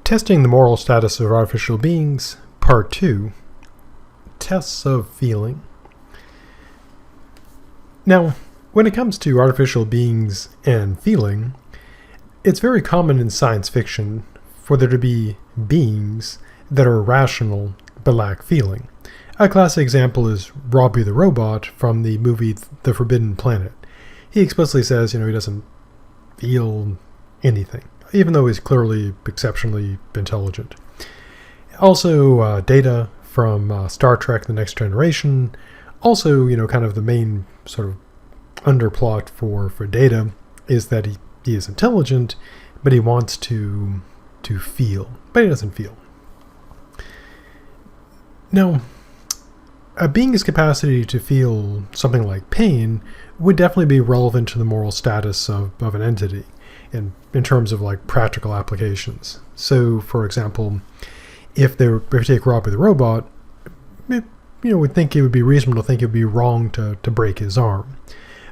Testing the moral status of artificial beings, Part 2, Tests of Feeling. Now, when it comes to artificial beings and feeling, it's very common in science fiction for there to be beings that are rational but lack feeling. A classic example is Robbie the Robot from the movie The Forbidden Planet. He explicitly says, he doesn't feel anything, even though he's clearly exceptionally intelligent. Also, Data from Star Trek The Next Generation. Also, kind of the main sort of underplot for Data is that he is intelligent, but he wants to feel, but he doesn't feel. Now, a being's capacity to feel something like pain would definitely be relevant to the moral status of an entity in terms of like practical applications. So, for example, if you take Robbie the Robot, we'd think it would be reasonable to think it would be wrong to break his arm.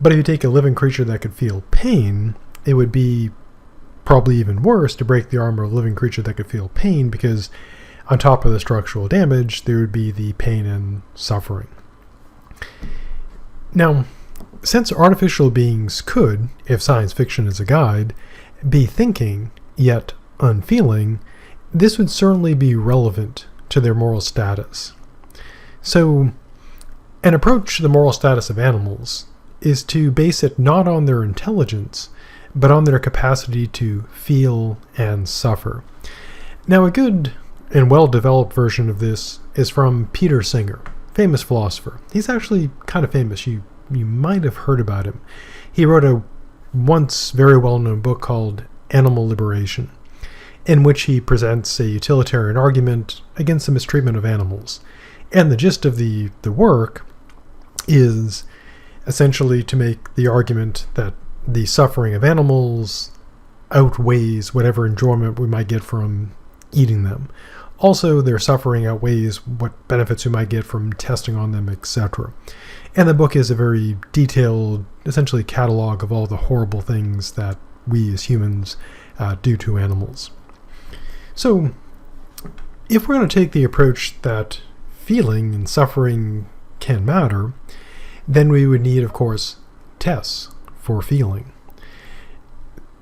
But if you take a living creature that could feel pain, it would be probably even worse to break the arm of a living creature that could feel pain, because on top of the structural damage, there would be the pain and suffering. Now, since artificial beings could, if science fiction is a guide, be thinking, yet unfeeling, this would certainly be relevant to their moral status. So, an approach to the moral status of animals is to base it not on their intelligence, but on their capacity to feel and suffer. Now, a good and well-developed version of this is from Peter Singer, famous philosopher. He's actually kind of famous. You might have heard about him. He wrote a once very well-known book called Animal Liberation, in which he presents a utilitarian argument against the mistreatment of animals. And the gist of the work is essentially to make the argument that the suffering of animals outweighs whatever enjoyment we might get from eating them. Also, their suffering outweighs what benefits we might get from testing on them, etc. And the book is a very detailed, essentially, catalog of all the horrible things that we as humans do to animals. So, if we're going to take the approach that feeling and suffering can matter, then we would need, of course, tests for feeling.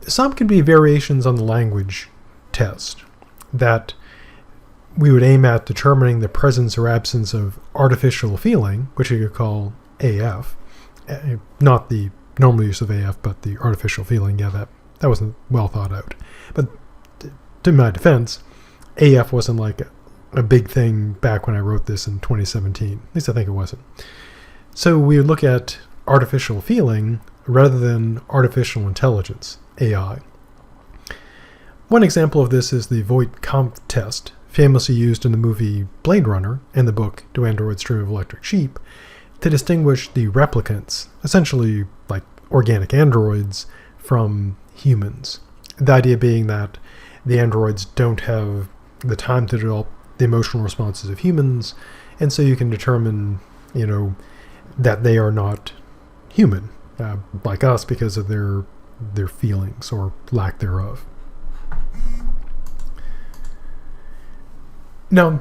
Some could be variations on the language test that we would aim at determining the presence or absence of artificial feeling, which you could call AF. Not the normal use of AF, but the artificial feeling. Yeah, that wasn't well thought out. But to my defense, AF wasn't like a big thing back when I wrote this in 2017. At least I think it wasn't. So we would look at artificial feeling rather than artificial intelligence, AI. One example of this is the Voight-Kampff test, famously used in the movie Blade Runner and the book Do Androids Dream of Electric Sheep, to distinguish the replicants, essentially like organic androids, from humans. The idea being that the androids don't have the time to develop the emotional responses of humans, and so you can determine, that they are not human, like us, because of their feelings or lack thereof. Now,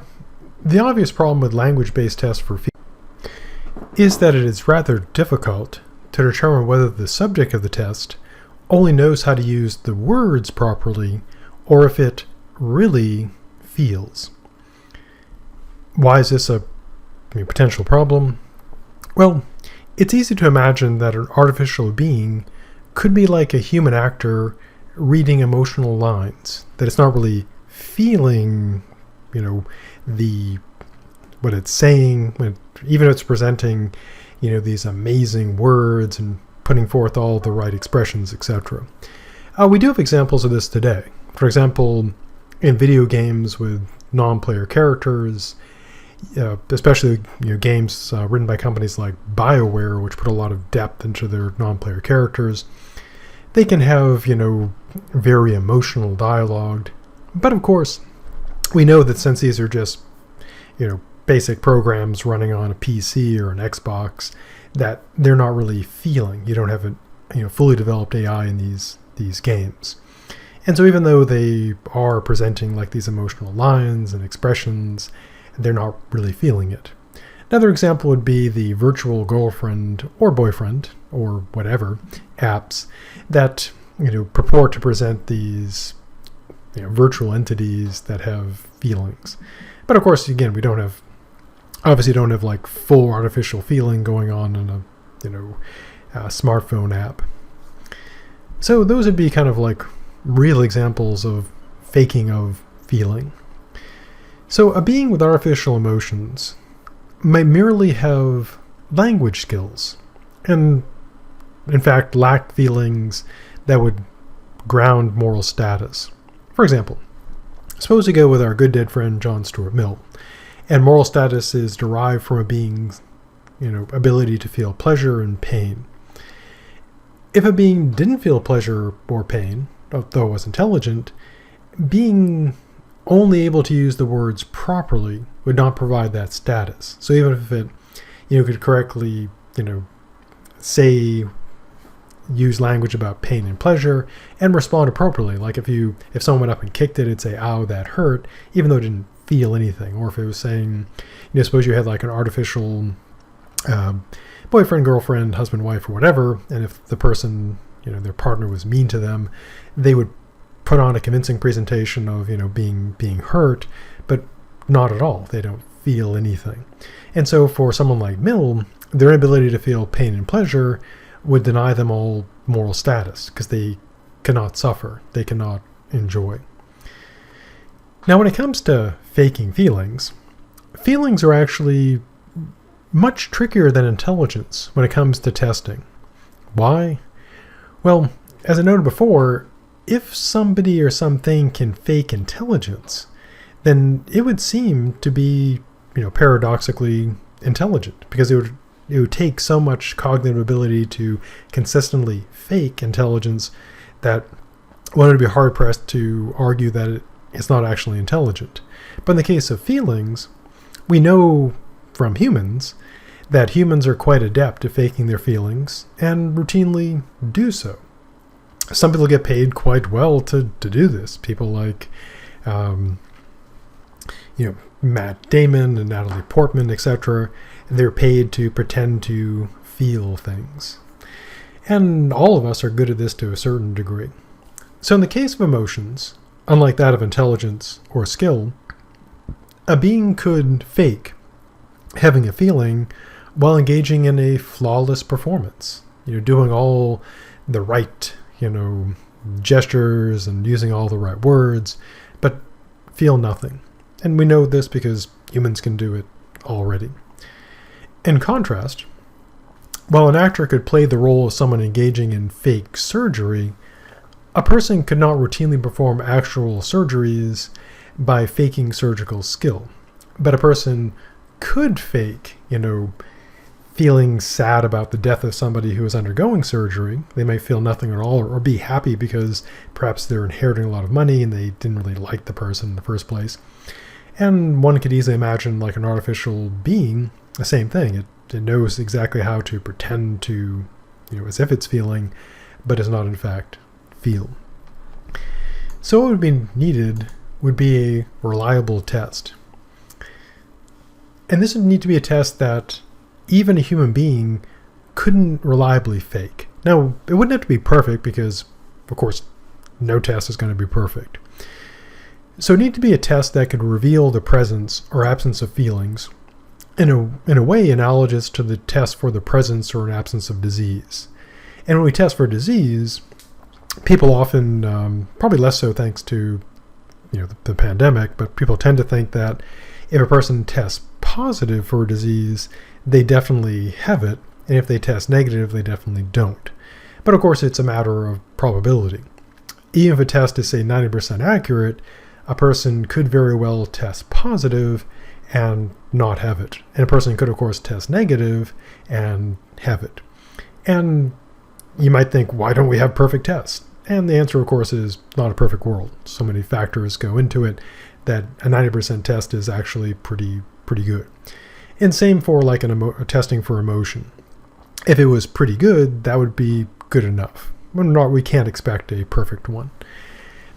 the obvious problem with language-based tests for feeling is that it is rather difficult to determine whether the subject of the test only knows how to use the words properly or if it really feels. Why is this a potential problem? Well, it's easy to imagine that an artificial being could be like a human actor reading emotional lines, that it's not really feeling what it's saying, even if it's presenting, these amazing words and putting forth all the right expressions, etc. We do have examples of this today. For example, in video games with non-player characters, especially games written by companies like BioWare, which put a lot of depth into their non-player characters, they can have very emotional dialogue. But of course, we know that since these are just, basic programs running on a PC or an Xbox, that they're not really feeling. You don't have a fully developed AI in these games. And so even though they are presenting like these emotional lines and expressions, they're not really feeling it. Another example would be the virtual girlfriend or boyfriend or whatever apps that purport to present these virtual entities that have feelings. But of course, again, we don't have like full artificial feeling going on in a smartphone app. So those would be kind of like real examples of faking of feeling. So a being with artificial emotions might merely have language skills and in fact lack feelings that would ground moral status. For example, suppose we go with our good dead friend John Stuart Mill, and moral status is derived from a being's ability to feel pleasure and pain. If a being didn't feel pleasure or pain, though it was intelligent, being only able to use the words properly would not provide that status. So even if it could correctly use language about pain and pleasure and respond appropriately, like if someone went up and kicked it, it'd say, "Ow, that hurt," even though it didn't feel anything. Or if it was saying, suppose you had like an artificial boyfriend, girlfriend, husband, wife, or whatever, and if the person, their partner was mean to them, they would put on a convincing presentation of, being hurt, but not at all. They don't feel anything. And so for someone like Mill, their inability to feel pain and pleasure would deny them all moral status because they cannot suffer. They cannot enjoy. Now, when it comes to faking feelings are actually much trickier than intelligence when it comes to testing. Why? Well, as I noted before, if somebody or something can fake intelligence, then it would seem to be, paradoxically intelligent, because it would take so much cognitive ability to consistently fake intelligence that one would be hard-pressed to argue that it's not actually intelligent. But in the case of feelings, we know from humans that humans are quite adept at faking their feelings and routinely do so. Some people get paid quite well to do this. People like, Matt Damon and Natalie Portman, etc. They're paid to pretend to feel things. And all of us are good at this to a certain degree. So in the case of emotions, unlike that of intelligence or skill, a being could fake having a feeling while engaging in a flawless performance, doing all the right, gestures and using all the right words, but feel nothing. And we know this because humans can do it already. In contrast, while an actor could play the role of someone engaging in fake surgery, a person could not routinely perform actual surgeries by faking surgical skill. But a person could fake, feeling sad about the death of somebody who is undergoing surgery. They may feel nothing at all, or be happy because perhaps they're inheriting a lot of money and they didn't really like the person in the first place. And one could easily imagine like an artificial being, the same thing. It knows exactly how to pretend to, as if it's feeling, but does not in fact feel. So what would be needed would be a reliable test. And this would need to be a test that even a human being couldn't reliably fake. Now, it wouldn't have to be perfect because, of course, no test is going to be perfect. So it needs to be a test that could reveal the presence or absence of feelings in a way analogous to the test for the presence or an absence of disease. And when we test for disease, people often, probably less so thanks to the pandemic, but people tend to think that if a person tests positive for a disease, they definitely have it, and if they test negative, they definitely don't. But of course, it's a matter of probability. Even if a test is, say, 90% accurate, a person could very well test positive and not have it. And a person could, of course, test negative and have it. And you might think, why don't we have perfect tests? And the answer, of course, is not a perfect world. So many factors go into it that a 90% test is actually pretty good. And same for like a testing for emotion. If it was pretty good, that would be good enough. We can't expect a perfect one.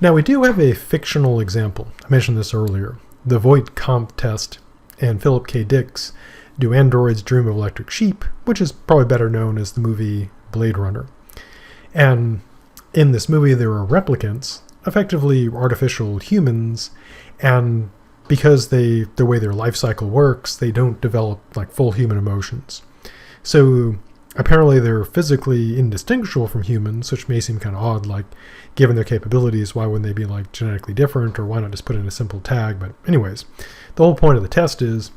Now, we do have a fictional example. I mentioned this earlier. The Voight-Kampff test and Philip K. Dick's Do Androids Dream of Electric Sheep, which is probably better known as the movie Blade Runner. And in this movie, there are replicants, effectively artificial humans, and because the way their life cycle works, they don't develop like full human emotions. So apparently they're physically indistinguishable from humans, which may seem kind of odd, like given their capabilities, why wouldn't they be like genetically different, or why not just put in a simple tag? But anyways, the whole point of the test is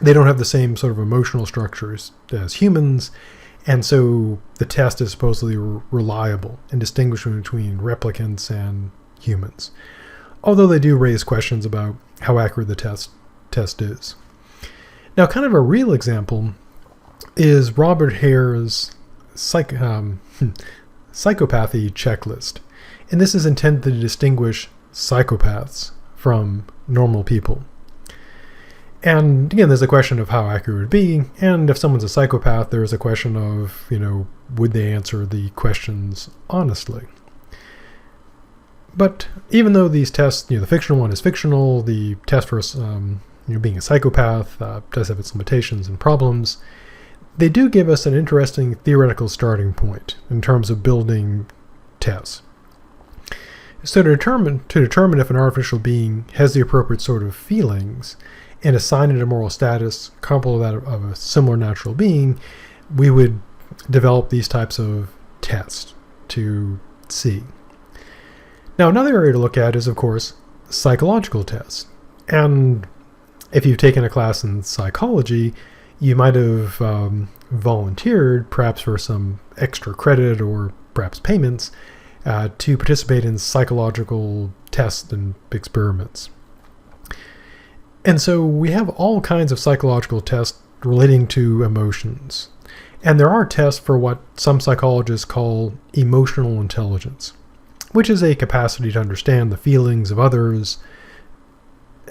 they don't have the same sort of emotional structures as humans, and so the test is supposedly reliable in distinguishing between replicants and humans. Although they do raise questions about how accurate the test is. Now, kind of a real example is Robert Hare's psychopathy checklist. And this is intended to distinguish psychopaths from normal people. And again, there's a question of how accurate it would be, and if someone's a psychopath, there's a question of, would they answer the questions honestly? But even though these tests, the fictional one is fictional, the test for being a psychopath does have its limitations and problems, they do give us an interesting theoretical starting point in terms of building tests. So to determine if an artificial being has the appropriate sort of feelings and assign it a moral status comparable to that of a similar natural being, we would develop these types of tests to see. Now, another area to look at is, of course, psychological tests. And if you've taken a class in psychology, you might have volunteered, perhaps for some extra credit or perhaps payments, to participate in psychological tests and experiments. And so we have all kinds of psychological tests relating to emotions. And there are tests for what some psychologists call emotional intelligence, which is a capacity to understand the feelings of others,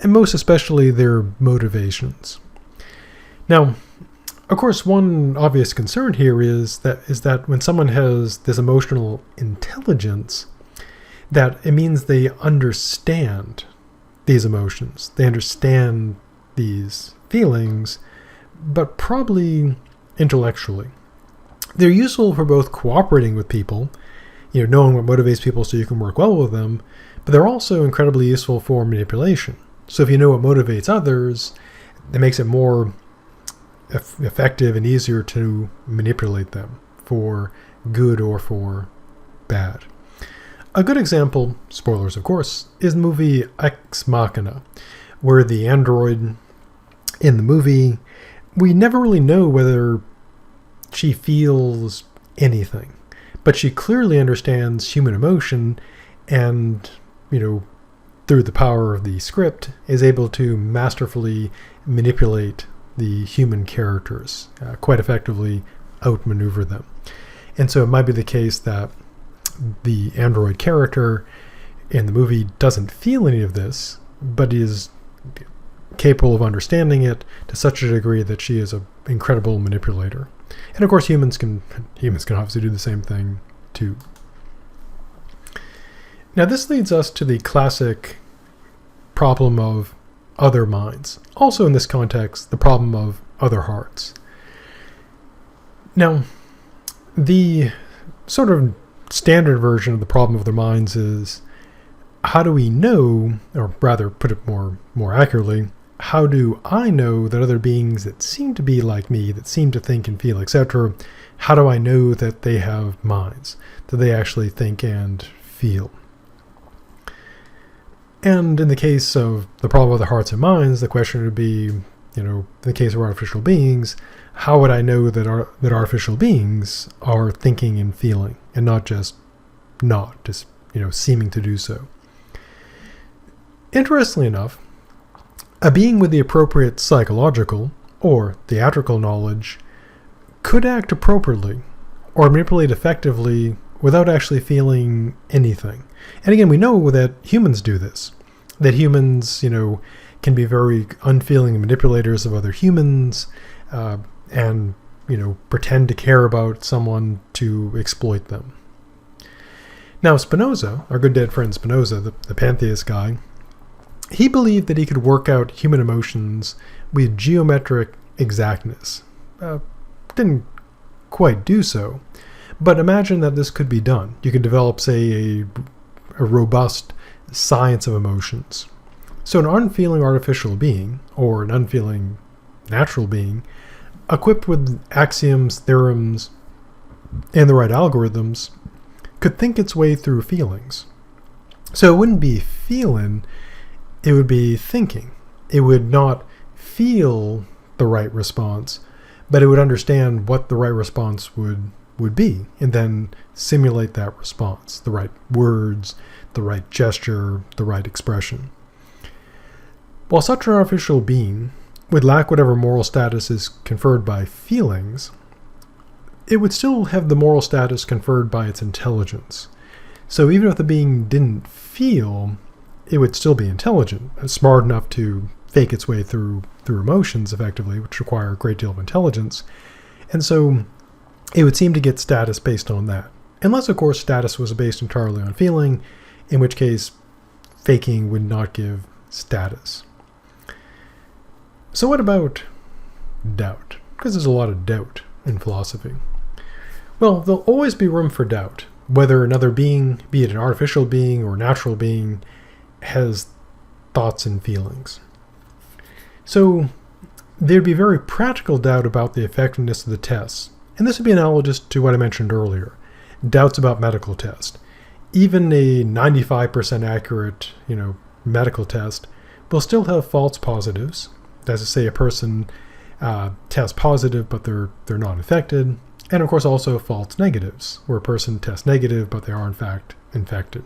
and most especially their motivations. Now, of course, one obvious concern here is that when someone has this emotional intelligence, that it means they understand these emotions, they understand these feelings, but probably intellectually. They're useful for both cooperating with people, knowing what motivates people so you can work well with them, but they're also incredibly useful for manipulation. So if you know what motivates others, it makes it more effective and easier to manipulate them for good or for bad. A good example, spoilers of course, is the movie Ex Machina, where the android in the movie, we never really know whether she feels anything, but she clearly understands human emotion and, through the power of the script, is able to masterfully manipulate the human characters, quite effectively outmaneuver them. And so it might be the case that the android character in the movie doesn't feel any of this, but is capable of understanding it to such a degree that she is an incredible manipulator. And of course, humans can obviously do the same thing too. Now, this leads us to the classic problem of other minds. Also in this context, the problem of other hearts. Now, the sort of standard version of the problem of other minds is, how do we know, or rather put it more accurately, how do I know that other beings that seem to be like me, that seem to think and feel, etc., how do I know that they have minds, that they actually think and feel? And in the case of the problem of the hearts and minds, the question would be, in the case of artificial beings, how would I know that artificial beings are thinking and feeling, and not just seeming to do so? Interestingly enough, a being with the appropriate psychological or theatrical knowledge could act appropriately or manipulate effectively without actually feeling anything. And again, we know that humans do this, that humans, can be very unfeeling manipulators of other humans, and, pretend to care about someone to exploit them. Now Spinoza, our good dead friend Spinoza, the pantheist guy, he believed that he could work out human emotions with geometric exactness. Didn't quite do so, but imagine that this could be done. You could develop, say, a robust science of emotions. So an unfeeling artificial being, or an unfeeling natural being, equipped with axioms, theorems, and the right algorithms, could think its way through feelings. So it wouldn't be feeling, it would be thinking. It would not feel the right response, but it would understand what the right response would be, and then simulate that response, the right words, the right gesture, the right expression. While such an artificial being would lack whatever moral status is conferred by feelings, it would still have the moral status conferred by its intelligence. So even if the being didn't feel, it would still be intelligent, smart enough to fake its way through emotions effectively, which require a great deal of intelligence. And so it would seem to get status based on that. Unless, of course, status was based entirely on feeling, in which case faking would not give status. So what about doubt? Because there's a lot of doubt in philosophy. Well, there'll always be room for doubt, whether another being, be it an artificial being or a natural being, has thoughts and feelings. So there'd be very practical doubt about the effectiveness of the tests. And this would be analogous to what I mentioned earlier, doubts about medical tests. Even a 95% accurate, medical test will still have false positives. As I say, a person tests positive, but they're not infected. And of course also false negatives, where a person tests negative, but they are in fact infected.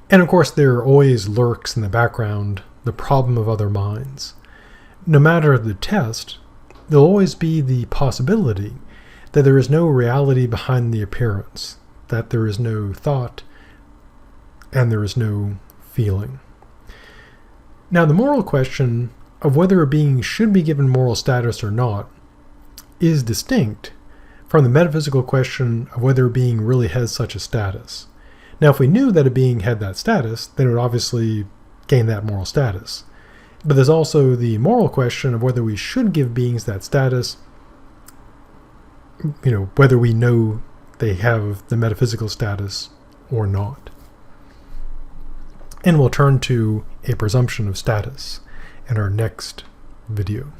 And of course there always lurks in the background the problem of other minds. No matter the test, there'll always be the possibility that there is no reality behind the appearance, that there is no thought, and there is no feeling. Now the moral question of whether a being should be given moral status or not is distinct from the metaphysical question of whether a being really has such a status. Now, if we knew that a being had that status, then it would obviously gain that moral status. But there's also the moral question of whether we should give beings that status, whether we know they have the metaphysical status or not. And we'll turn to a presumption of status in our next video.